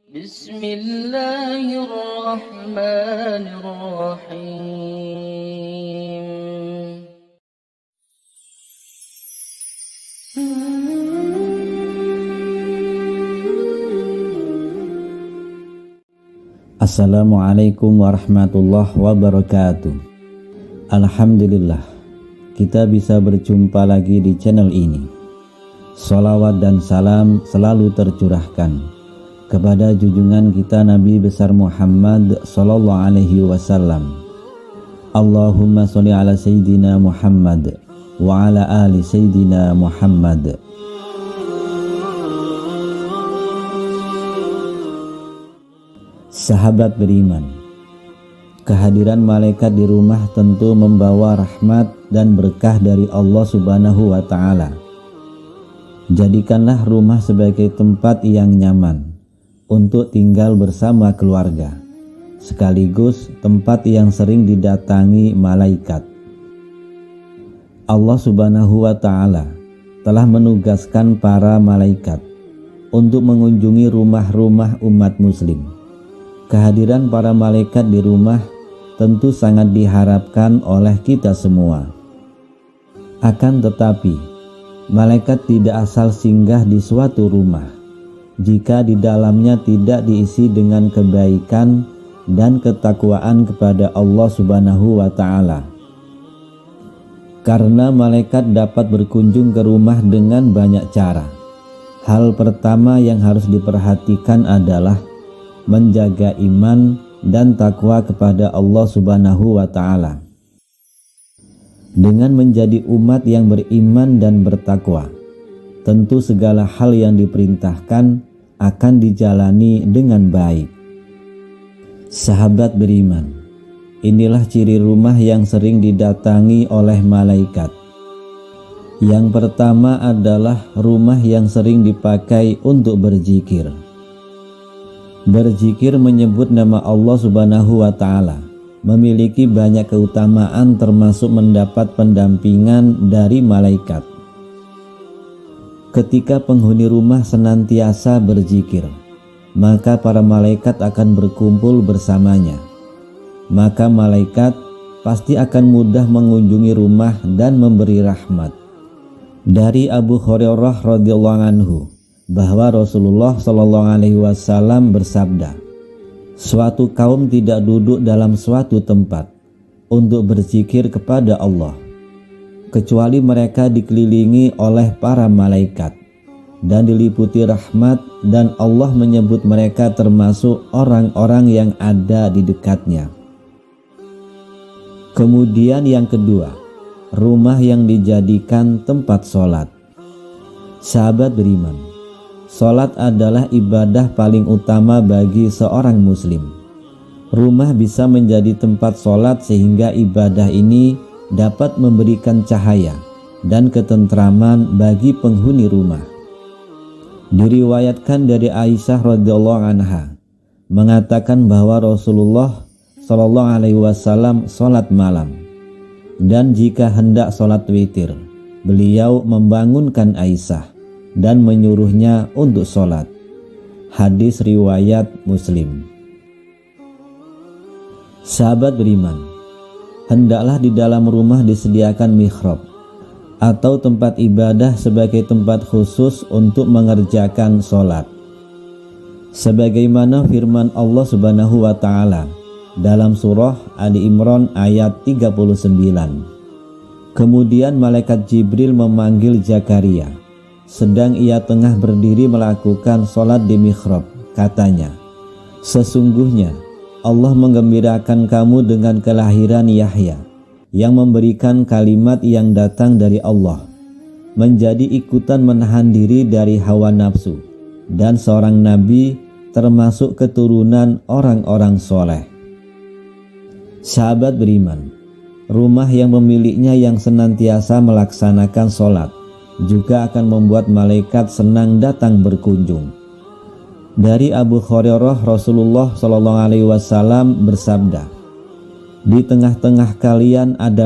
Bismillahirrahmanirrahim. Assalamualaikum warahmatullahi wabarakatuh. Alhamdulillah, kita bisa berjumpa lagi di channel ini. Sholawat dan salam selalu tercurahkan kepada junjungan kita Nabi besar Muhammad sallallahu alaihi wasallam. Allahumma sholli ala sayyidina Muhammad wa ala ali sayyidina Muhammad. Sahabat beriman, kehadiran malaikat di rumah tentu membawa rahmat dan berkah dari Allah Subhanahu wa Ta'ala. Jadikanlah rumah sebagai tempat yang nyaman untuk tinggal bersama keluarga, sekaligus tempat yang sering didatangi malaikat. Allah Subhanahu wa Ta'ala telah menugaskan para malaikat untuk mengunjungi rumah-rumah umat muslim. Kehadiran para malaikat di rumah tentu sangat diharapkan oleh kita semua. Akan tetapi, malaikat tidak asal singgah di suatu rumah jika di dalamnya tidak diisi dengan kebaikan dan ketakwaan kepada Allah Subhanahu wa Ta'ala. Karena malaikat dapat berkunjung ke rumah dengan banyak cara. Hal pertama yang harus diperhatikan adalah menjaga iman dan takwa kepada Allah Subhanahu wa Ta'ala. Dengan menjadi umat yang beriman dan bertakwa, tentu segala hal yang diperintahkan akan dijalani dengan baik. Sahabat beriman, inilah ciri rumah yang sering didatangi oleh malaikat. Yang pertama adalah rumah yang sering dipakai untuk berzikir. Berzikir menyebut nama Allah Subhanahu wa Ta'ala memiliki banyak keutamaan, termasuk mendapat pendampingan dari malaikat. Ketika penghuni rumah senantiasa berzikir, maka para malaikat akan berkumpul bersamanya. Maka malaikat pasti akan mudah mengunjungi rumah dan memberi rahmat. Dari Abu Hurairah radhiyallahu anhu bahwa Rasulullah Shallallahu Alaihi Wasallam bersabda, suatu kaum tidak duduk dalam suatu tempat untuk berzikir kepada Allah kecuali mereka dikelilingi oleh para malaikat dan diliputi rahmat, dan Allah menyebut mereka termasuk orang-orang yang ada di dekatnya. Kemudian yang kedua, rumah yang dijadikan tempat sholat. Sahabat beriman, sholat adalah ibadah paling utama bagi seorang muslim. Rumah bisa menjadi tempat sholat sehingga ibadah ini dapat memberikan cahaya dan ketentraman bagi penghuni rumah. Diriwayatkan dari Aisyah radhiyallahu anha mengatakan bahwa Rasulullah Shallallahu Alaihi Wasallam sholat malam, dan jika hendak sholat witir, beliau membangunkan Aisyah dan menyuruhnya untuk sholat. Hadis riwayat Muslim. Sahabat beriman, hendaklah di dalam rumah disediakan mihrab atau tempat ibadah sebagai tempat khusus untuk mengerjakan sholat. Sebagaimana firman Allah Subhanahu wa Ta'ala dalam surah Ali Imran ayat 39. Kemudian malaikat Jibril memanggil Zakaria sedang ia tengah berdiri melakukan sholat di mihrab. Katanya, sesungguhnya Allah menggembirakan kamu dengan kelahiran Yahya yang memberikan kalimat yang datang dari Allah, menjadi ikutan menahan diri dari hawa nafsu, dan seorang nabi termasuk keturunan orang-orang soleh. Sahabat beriman, rumah yang pemiliknya yang senantiasa melaksanakan sholat juga akan membuat malaikat senang datang berkunjung. Dari Abu Hurairah, Rasulullah Shallallahu Alaihi Wasallam bersabda, di tengah-tengah kalian ada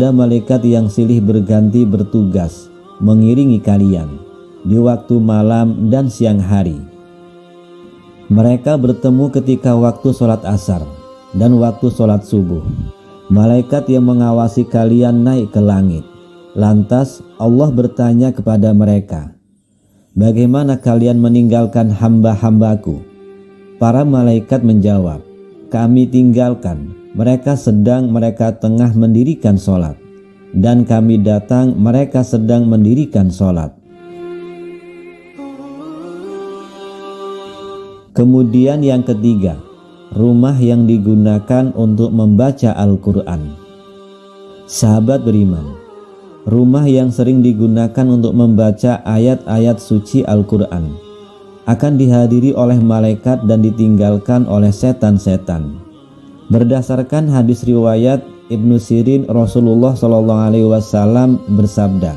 malaikat yang silih berganti bertugas mengiringi kalian di waktu malam dan siang hari. Mereka bertemu ketika waktu sholat asar dan waktu sholat subuh. Malaikat yang mengawasi kalian naik ke langit. Lantas Allah bertanya kepada mereka, bagaimana kalian meninggalkan hamba-hambaku? Para malaikat menjawab, kami tinggalkan, mereka tengah mendirikan sholat. Dan kami datang, mereka sedang mendirikan sholat. Kemudian yang ketiga, rumah yang digunakan untuk membaca Al-Quran. Sahabat beriman, rumah yang sering digunakan untuk membaca ayat-ayat suci Al-Quran akan dihadiri oleh malaikat dan ditinggalkan oleh setan-setan. Berdasarkan hadis riwayat Ibnu Sirin, Rasulullah SAW bersabda,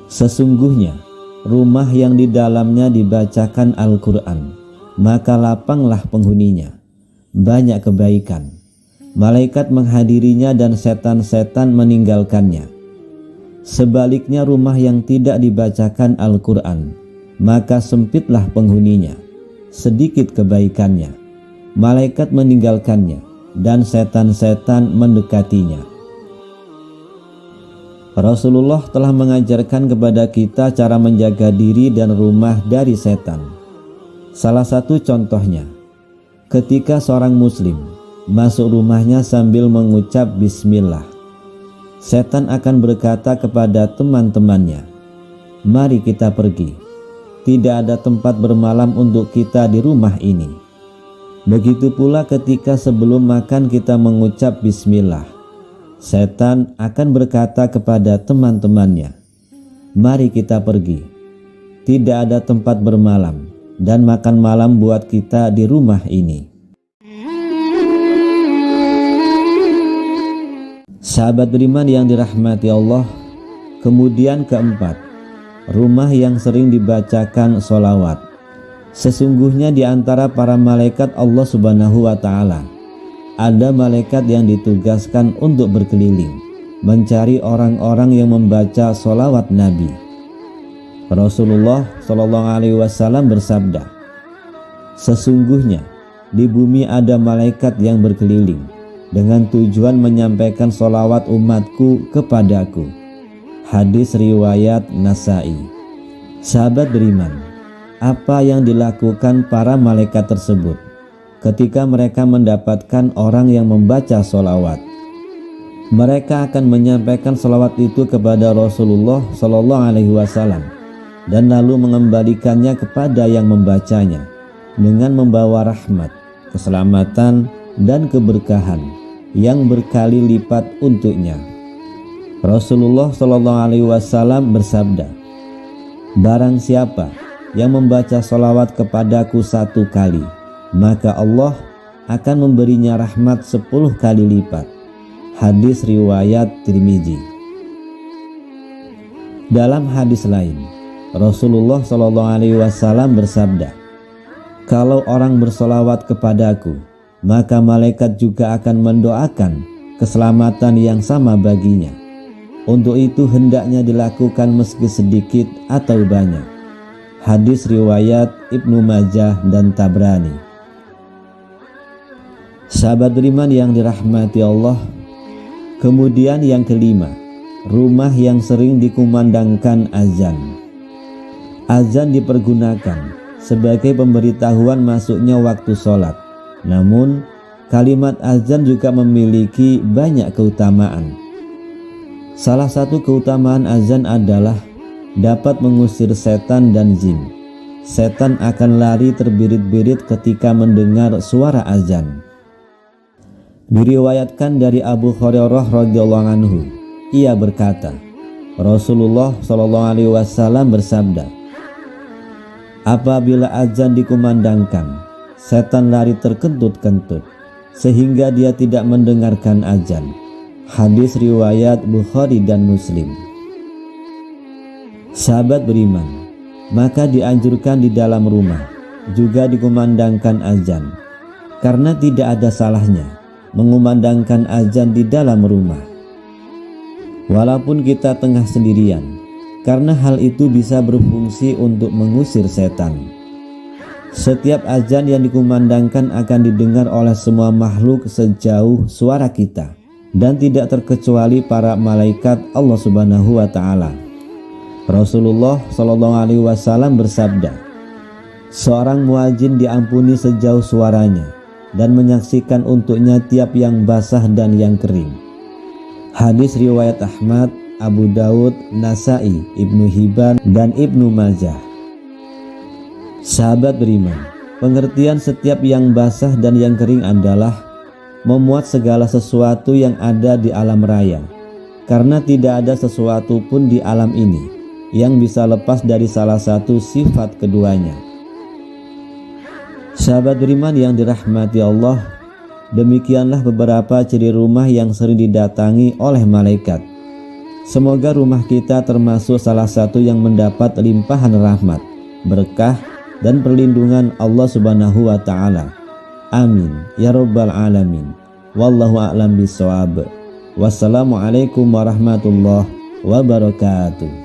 sesungguhnya rumah yang di dalamnya dibacakan Al-Quran, maka lapanglah penghuninya, banyak kebaikan. Malaikat menghadirinya dan setan-setan meninggalkannya. Sebaliknya rumah yang tidak dibacakan Al-Quran, maka sempitlah penghuninya, sedikit kebaikannya. Malaikat meninggalkannya dan setan-setan mendekatinya. Rasulullah telah mengajarkan kepada kita cara menjaga diri dan rumah dari setan. Salah satu contohnya, ketika seorang muslim masuk rumahnya sambil mengucap bismillah, setan akan berkata kepada teman-temannya, mari kita pergi, tidak ada tempat bermalam untuk kita di rumah ini. Begitu pula ketika sebelum makan kita mengucap bismillah, setan akan berkata kepada teman-temannya, mari kita pergi, tidak ada tempat bermalam dan makan malam buat kita di rumah ini. Sahabat beriman yang dirahmati Allah, kemudian keempat, rumah yang sering dibacakan sholawat. Sesungguhnya di antara para malaikat Allah Subhanahu wa Ta'ala, ada malaikat yang ditugaskan untuk berkeliling mencari orang-orang yang membaca sholawat Nabi. Rasulullah SAW bersabda, sesungguhnya di bumi ada malaikat yang berkeliling dengan tujuan menyampaikan sholawat umatku kepadaku. Hadis riwayat Nasai. Sahabat beriman, apa yang dilakukan para malaikat tersebut ketika mereka mendapatkan orang yang membaca sholawat? Mereka akan menyampaikan sholawat itu kepada Rasulullah SAW dan lalu mengembalikannya kepada yang membacanya dengan membawa rahmat, keselamatan, dan keberkahan yang berkali lipat untuknya. Rasulullah SAW bersabda, barang siapa yang membaca sholawat kepadaku 1 kali, maka Allah akan memberinya rahmat 10 kali lipat. Hadis riwayat Tirmizi. Dalam hadis lain, Rasulullah SAW bersabda, kalau orang bersolawat kepadaku, maka malaikat juga akan mendoakan keselamatan yang sama baginya. Untuk itu hendaknya dilakukan meski sedikit atau banyak. Hadis riwayat Ibnu Majah dan Tabrani. Sahabat beriman yang dirahmati Allah, kemudian yang kelima, rumah yang sering dikumandangkan azan. Azan dipergunakan sebagai pemberitahuan masuknya waktu sholat. Namun, kalimat azan juga memiliki banyak keutamaan. Salah satu keutamaan azan adalah dapat mengusir setan dan jin. Setan akan lari terbirit-birit ketika mendengar suara azan. Diriwayatkan dari Abu Hurairah radhiyallahu anhu, ia berkata, Rasulullah SAW bersabda, apabila azan dikumandangkan, setan lari terkentut-kentut sehingga dia tidak mendengarkan azan. Hadis riwayat Bukhari dan Muslim. Sahabat beriman, maka dianjurkan di dalam rumah juga dikumandangkan azan, karena tidak ada salahnya mengumandangkan azan di dalam rumah walaupun kita tengah sendirian, karena hal itu bisa berfungsi untuk mengusir setan. Setiap azan yang dikumandangkan akan didengar oleh semua makhluk sejauh suara kita, dan tidak terkecuali para malaikat Allah Subhanahu wa taala. Rasulullah Shallallahu alaihi wasallam bersabda, seorang muadzin diampuni sejauh suaranya dan menyaksikan untuknya tiap yang basah dan yang kering. Hadis riwayat Ahmad, Abu Daud, Nasai, Ibnu Hibban, dan Ibnu Majah. Sahabat beriman, pengertian setiap yang basah dan yang kering adalah memuat segala sesuatu yang ada di alam raya, karena tidak ada sesuatu pun di alam ini yang bisa lepas dari salah satu sifat keduanya. Sahabat beriman yang dirahmati Allah, demikianlah beberapa ciri rumah yang sering didatangi oleh malaikat. Semoga rumah kita termasuk salah satu yang mendapat limpahan rahmat, berkah, dan perlindungan Allah Subhanahu wa taala. Amin ya rabbal alamin. Wallahu a'lam bishawab. Wassalamualaikum warahmatullahi wabarakatuh.